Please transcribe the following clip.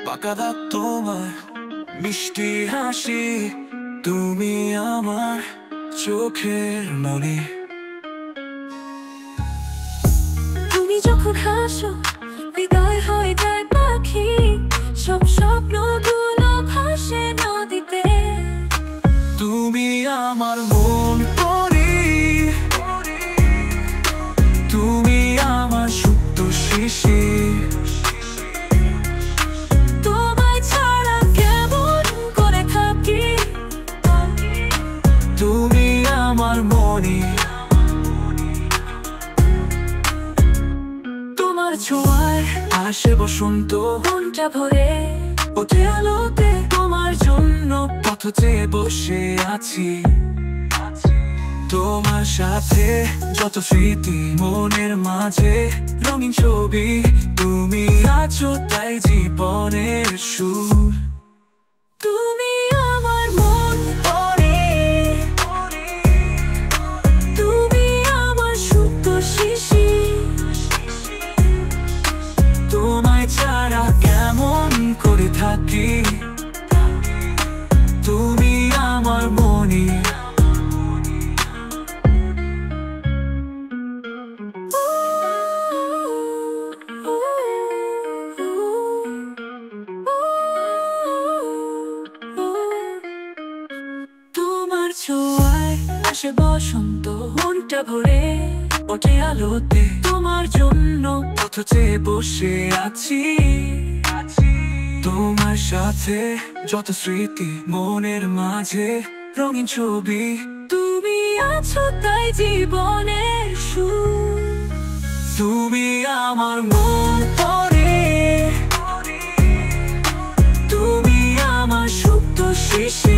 বাঁকা দাঁত তোমার মিষ্টি হাসি, তুমি আমার চোখের মনি। তুমি যখন হাসো হৃদয় হয়ে যায় পাখি, সব স্বপ্নগুলো ভাসে নদীতে। তুমি আমার মন পরি, তুমি আমার সুপ্ত শিশির। তোমায় ছাড়া কেমন করে থাকি, তুমি আমার মনি। তোমার ছোঁয়ায় আসে বসন্ত, মনটা ভরে ওঠে আলোতে। তোমার জন্য পথ চেয়ে বসে আছি, তোমার সাথে যত স্মৃতি মনের মাঝে রঙিন ছবি। তুমি আছো তাই জীবনের সুর। তুমি আমার মন পড়ে, তুমি আমার সুপ্ত শিশির। তোমায় ছাড়া কেমন করে থাকি, তুমি আমার মনি। তোমার ছোঁয়ায় আসে বসন্ত, মনটা ভরে ওঠে আলোতে। তোমার জন্য পথ চেয়ে বসে আছি, তোমার সাথে যত স্মৃতি মনের মাঝে রঙিন ছবি। তুমি আছো তাই জীবনের সুর। তুমি আমার মন পড়ে, তুমি আমার সুপ্ত শিশির।